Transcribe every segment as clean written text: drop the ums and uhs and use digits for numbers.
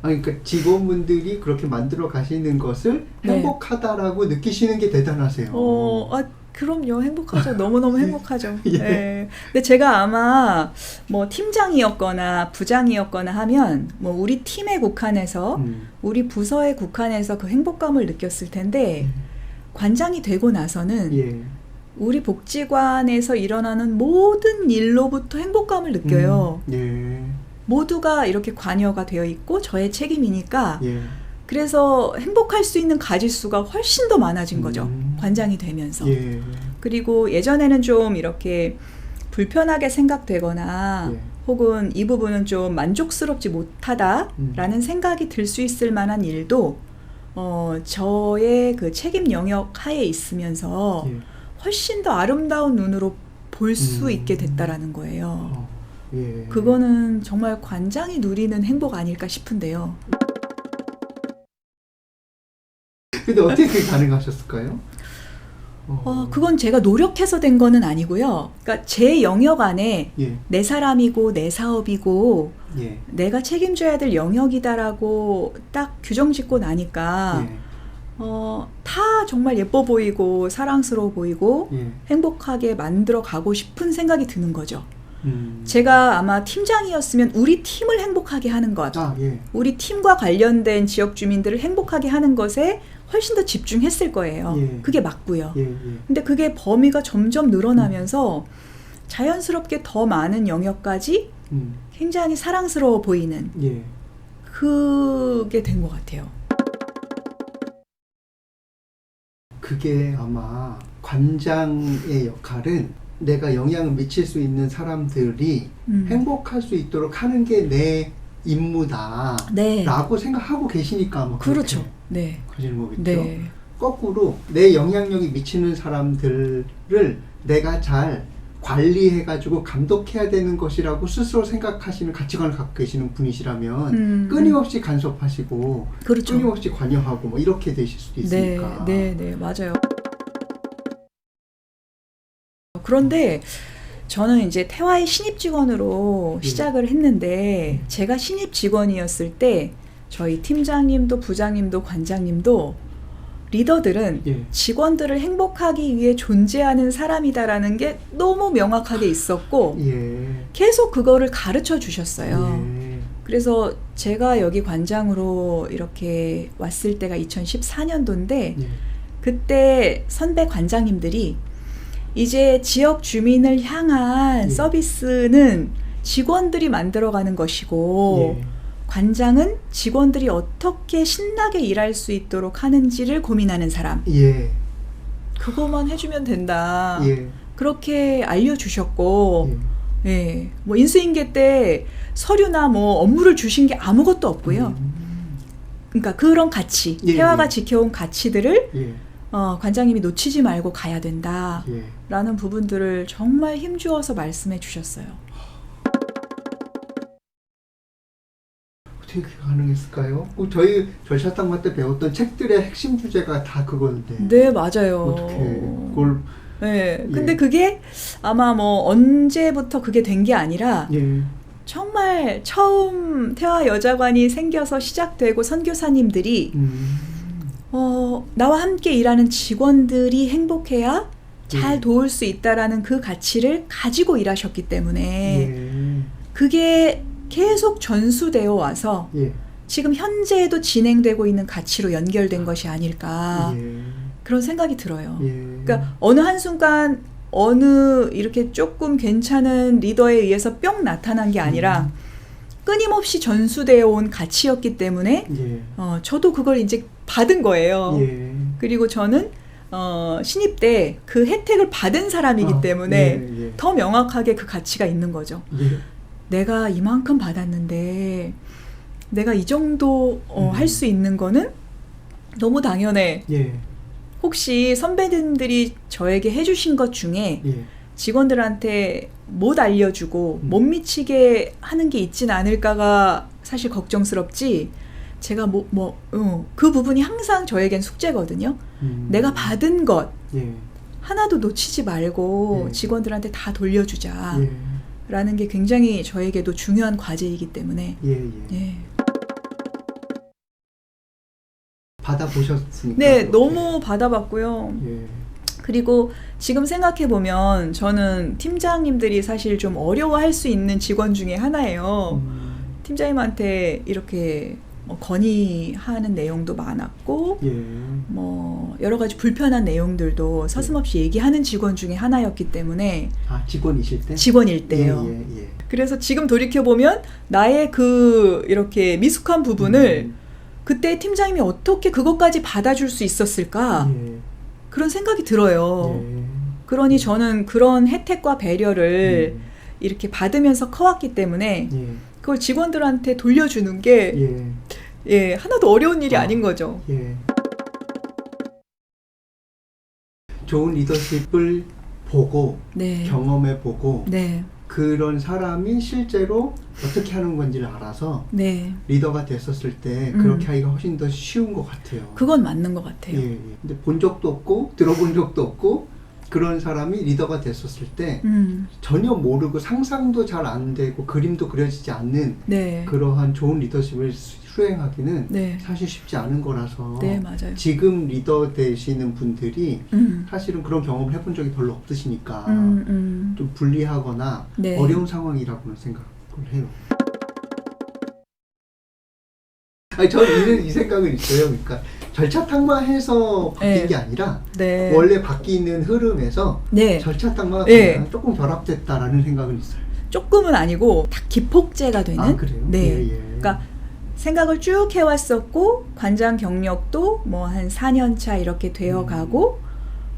그러니까 직원분들이 그렇게 만들어 가시는 것을 네. 행복하다라고 느끼시는 게 대단하세요. 그럼요. 행복하죠. 너무너무 예. 행복하죠. 예. 네. 근데 제가 아마 뭐 팀장이었거나 부장이었거나 하면 뭐 우리 팀에 국한해서 우리 부서에 국한해서 그 행복감을 느꼈을 텐데 관장이 되고 나서는 예. 우리 복지관에서 일어나는 모든 일로부터 행복감을 느껴요. 예. 모두가 이렇게 관여가 되어 있고 저의 책임이니까 예. 그래서 행복할 수 있는 가지수가 훨씬 더 많아진 거죠. 관장이 되면서. 예. 그리고 예전에는 좀 이렇게 불편하게 생각되거나 예. 혹은 이 부분은 좀 만족스럽지 못하다라는 생각이 들 수 있을 만한 일도 저의 그 책임 영역 하에 있으면서 예. 훨씬 더 아름다운 눈으로 볼 수 있게 됐다라는 거예요. 예. 그거는 정말 관장이 누리는 행복 아닐까 싶은데요. 근데 어떻게 그게 가능하셨을까요? 그건 제가 노력해서 된 거는 아니고요. 그러니까 제 영역 안에 예. 내 사람이고 내 사업이고 예. 내가 책임져야 될 영역이다라고 딱 규정 짓고 나니까 예. 다 정말 예뻐 보이고 사랑스러워 보이고 예. 행복하게 만들어 가고 싶은 생각이 드는 거죠. 음. 제가 아마 팀장이었으면 우리 팀을 행복하게 하는 것, 예. 우리 팀과 관련된 지역 주민들을 행복하게 하는 것에 훨씬 더 집중했을 거예요. 예. 그게 맞고요. 예. 예. 근데 그게 범위가 점점 늘어나면서 자연스럽게 더 많은 영역까지 굉장히 사랑스러워 보이는 예. 그게 된 것 같아요. 그게 아마 관장의 역할은 내가 영향을 미칠 수 있는 사람들이 행복할 수 있도록 하는 게 내 임무다 네. 라고 생각하고 계시니까 아마 그렇죠. 그렇게 네. 하시는 거겠죠. 네. 거꾸로 내 영향력이 미치는 사람들을 내가 잘 관리해가지고 감독해야 되는 것이라고 스스로 생각하시는 가치관을 갖고 계시는 분이시라면 끊임없이 간섭하시고 그렇죠. 끊임없이 관여하고 뭐 이렇게 되실 수도 있으니까. 네, 맞아요. 그런데 저는 이제 태화의 신입 직원으로 시작을 했는데 제가 신입 직원이었을 때 저희 팀장님도 부장님도 관장님도 리더들은 예. 직원들을 행복하기 위해 존재하는 사람이다라는 게 너무 명확하게 있었고 예. 계속 그거를 가르쳐 주셨어요. 예. 그래서 제가 여기 관장으로 이렇게 왔을 때가 2014년도인데 예. 그때 선배 관장님들이 이제 지역 주민을 향한 서비스는 직원들이 만들어가는 것이고 예. 관장은 직원들이 어떻게 신나게 일할 수 있도록 하는지를 고민하는 사람. 예. 그거만 해주면 된다. 예. 그렇게 알려주셨고 예. 예, 뭐 인수인계 때 서류나 뭐 업무를 주신 게 아무것도 없고요. 그러니까 그런 가치, 예, 태화가 예. 지켜온 가치들을 예. 관장님이 놓치지 말고 가야 된다. 예. 라는 부분들을 정말 힘주어서 말씀해 주셨어요. 어떻게 그게 가능했을까요? 저희 절차당마 때 배웠던 책들의 핵심 주제가 다 그건데. 네, 맞아요. 어떻게 그걸. 네, 예. 근데 그게 아마 뭐 언제부터 그게 된 게 아니라 예. 정말 처음 태화 여자관이 생겨서 시작되고 선교사님들이 나와 함께 일하는 직원들이 행복해야 잘 도울 수 있다라는 그 가치를 가지고 일하셨기 때문에 예. 그게 계속 전수되어 와서 예. 지금 현재에도 진행되고 있는 가치로 연결된 것이 아닐까 예. 그런 생각이 들어요. 예. 그러니까 어느 한순간 어느 이렇게 조금 괜찮은 리더에 의해서 뿅 나타난 게 아니라 끊임없이 전수되어 온 가치였기 때문에 예. 저도 그걸 이제 받은 거예요. 예. 그리고 저는 신입 때 그 혜택을 받은 사람이기 때문에 예. 예. 더 명확하게 그 가치가 있는 거죠. 예. 내가 이만큼 받았는데 내가 이 정도 할 수 있는 거는 너무 당연해. 예. 혹시 선배님들이 저에게 해주신 것 중에 예. 직원들한테 못 알려주고 못 미치게 하는 게 있진 않을까가 사실 걱정스럽지. 제가 그 부분이 항상 저에겐 숙제거든요. 내가 받은 것 예. 하나도 놓치지 말고 예. 직원들한테 다 돌려주자. 예. 라는 게 굉장히 저에게도 중요한 과제이기 때문에 예. 예. 예. 받아보셨으니까. 네, 그렇게. 너무 받아봤고요. 예. 그리고 지금 생각해보면 저는 팀장님들이 사실 좀 어려워할 수 있는 직원 중에 하나예요. 팀장님한테 이렇게 건의하는 내용도 많았고 예. 뭐 여러 가지 불편한 내용들도 서슴없이 얘기하는 직원 중에 하나였기 때문에 아, 직원이실 때? 직원일 때요. 예. 그래서 지금 돌이켜보면 나의 그 이렇게 미숙한 부분을 그때 팀장님이 어떻게 그것까지 받아줄 수 있었을까 예. 그런 생각이 들어요. 예. 그러니 저는 그런 혜택과 배려를 이렇게 받으면서 커왔기 때문에 예. 그걸 직원들한테 돌려주는 게 예. 예, 하나도 어려운 일이 아닌 거죠. 예. 좋은 리더십을 보고 네. 경험해 보고 네. 그런 사람이 실제로 어떻게 하는 건지를 알아서 네. 리더가 됐었을 때 그렇게 하기가 훨씬 더 쉬운 것 같아요. 그건 맞는 것 같아요. 예. 근데 본 적도 없고 들어본 적도 없고 그런 사람이 리더가 됐었을 때 전혀 모르고 상상도 잘 안 되고 그림도 그려지지 않는 네. 그러한 좋은 리더십을 수행하기는 네. 사실 쉽지 않은 거라서 네, 맞아요. 지금 리더 되시는 분들이 음. 사실은 그런 경험을 해본 적이 별로 없으시니까 좀 불리하거나 네. 어려운 상황이라고는 생각을 해요. 아니, 저는 이 생각은 있어요. 그러니까 절차탕마해서 바뀐 네. 게 아니라 네. 원래 바뀌는 흐름에서 네. 절차탕마가 네. 그냥 조금 결합됐다라는 생각은 있어요. 조금은 아니고 다 기폭제가 되는. 아, 그래요? 네. 예, 예. 그러니까 생각을 쭉 해왔었고 관장 경력도 뭐 한 4년 차 이렇게 되어가고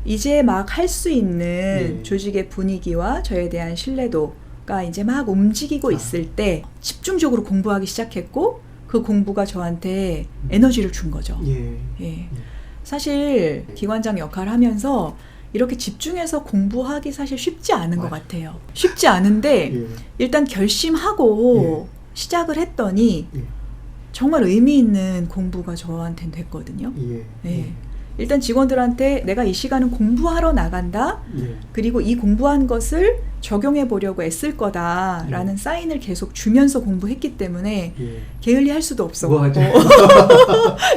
이제 막 할 수 있는 예. 조직의 분위기와 저에 대한 신뢰도가 이제 막 움직이고 있을 때 집중적으로 공부하기 시작했고 그 공부가 저한테 에너지를 준 거죠. 예. 예. 사실 기관장 역할을 하면서 이렇게 집중해서 공부하기 사실 쉽지 않은 것 같아요. 쉽지 않은데 예. 일단 결심하고 시작을 했더니 정말 의미 있는 공부가 저한테는 됐거든요. 예. 예. 일단 직원들한테 내가 이 시간은 공부하러 나간다. 예. 그리고 이 공부한 것을 적용해 보려고 애쓸 거다라는 사인을 계속 주면서 공부했기 때문에 예. 게을리할 수도 없었고 맞아요.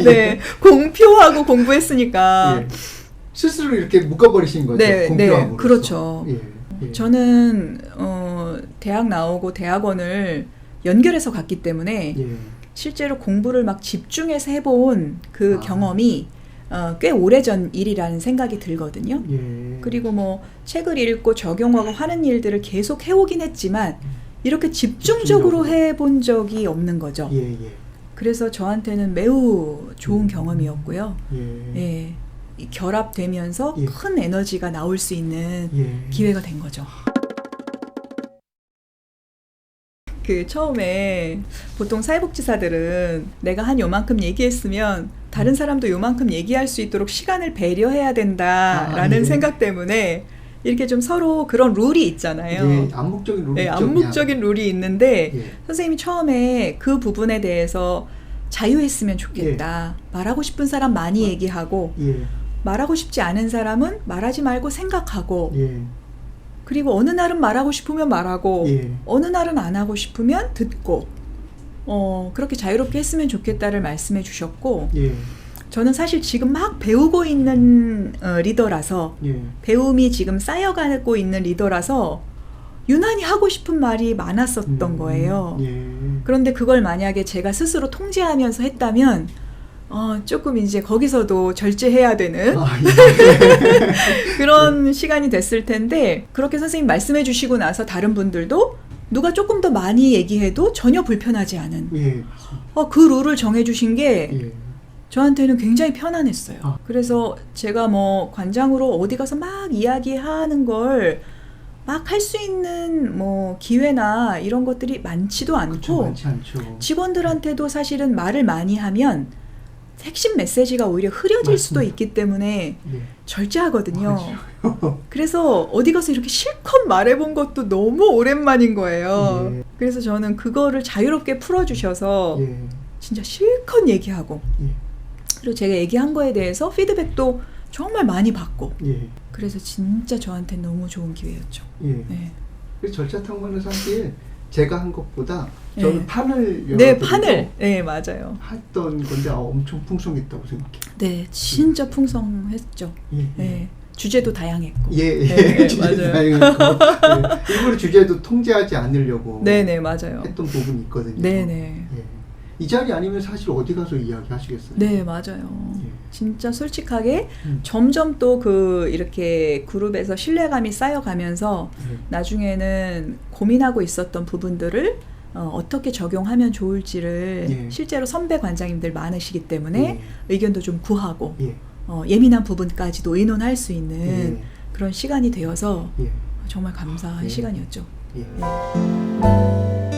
네, 공표하고 공부했으니까 예. 스스로 이렇게 묶어버리신 거죠. 네, 공표함으로써. 그렇죠. 예. 예. 저는 대학 나오고 대학원을 연결해서 갔기 때문에 예. 실제로 공부를 막 집중해서 해본 그 아. 경험이 꽤 오래전 일이라는 생각이 들거든요. 예. 그리고 뭐 책을 읽고 적용하고 하는 일들을 계속 해오긴 했지만 이렇게 집중적으로 해본 적이 없는 거죠. 예. 예. 그래서 저한테는 매우 좋은 경험이었고요. 예. 예, 이 결합되면서 예. 큰 에너지가 나올 수 있는 예. 기회가 된 거죠. 그 처음에 보통 사회복지사들은 내가 한 요만큼 얘기했으면 다른 사람도 요만큼 얘기할 수 있도록 시간을 배려해야 된다라는 예. 생각 때문에 이렇게 좀 서로 그런 룰이 있잖아요. 예. 암묵적인 룰이 네, 있죠, 암묵적인 룰이 있는데 그냥. 예. 선생님이 처음에 그 부분에 대해서 자유했으면 좋겠다. 말하고 싶은 사람 많이 얘기하고 예. 말하고 싶지 않은 사람은 말하지 말고 생각하고 예. 그리고 어느 날은 말하고 싶으면 말하고 예. 어느 날은 안 하고 싶으면 듣고 그렇게 자유롭게 했으면 좋겠다를 말씀해 주셨고 예. 저는 사실 지금 막 배우고 있는 리더라서 예. 배움이 지금 쌓여가고 있는 리더라서 유난히 하고 싶은 말이 많았었던 거예요. 예. 그런데 그걸 만약에 제가 스스로 통제하면서 했다면 조금 이제 거기서도 절제해야 되는 아, 예. 그런 시간이 됐을 텐데 그렇게 선생님 말씀해 주시고 나서 다른 분들도 누가 조금 더 많이 얘기해도 전혀 불편하지 않은 예. 그 룰을 정해 주신 게 예. 저한테는 굉장히 편안했어요. 아. 그래서 제가 뭐 관장으로 어디 가서 막 이야기하는 걸 막 할 수 있는 뭐 기회나 이런 것들이 많지도 않고 그쵸, 많지 않죠. 직원들한테도 사실은 말을 많이 하면 핵심 메시지가 오히려 흐려질 수도 맞습니다. 있기 때문에 예. 절제하거든요. 맞아요. 그래서 어디 가서 이렇게 실컷 말해본 것도 너무 오랜만인 거예요. 예. 그래서 저는 그거를 자유롭게 풀어주셔서 예. 진짜 실컷 얘기하고 예. 그리고 제가 얘기한 거에 대해서 피드백도 정말 많이 받고 예. 그래서 진짜 저한테 너무 좋은 기회였죠. 예. 네. 그 절차탕마는 사실 제가 한 것보다 저는 네. 판을 네, 열어드리고 판을. 네, 맞아요. 했던 건데 엄청 풍성했다고 생각해요. 네, 진짜 풍성했죠. 예, 네, 주제도 다양했고. 예, 네, 주제도 맞아요. 다양했고 예, 일부러 주제도 통제하지 않으려고 네, 네, 맞아요. 했던 부분이 있거든요. 네, 네. 예. 이 자리 아니면 사실 어디 가서 이야기하시겠어요? 네, 맞아요. 예. 진짜 솔직하게 음. 점점 또 그 이렇게 그룹에서 신뢰감이 쌓여가면서 예. 나중에는 고민하고 있었던 부분들을 어떻게 적용하면 좋을지를 예. 실제로 선배 관장님들 많으시기 때문에 예. 의견도 좀 구하고 예. 예민한 부분까지도 의논할 수 있는 예. 그런 시간이 되어서 예. 정말 감사한 예. 시간이었죠. 예. 예.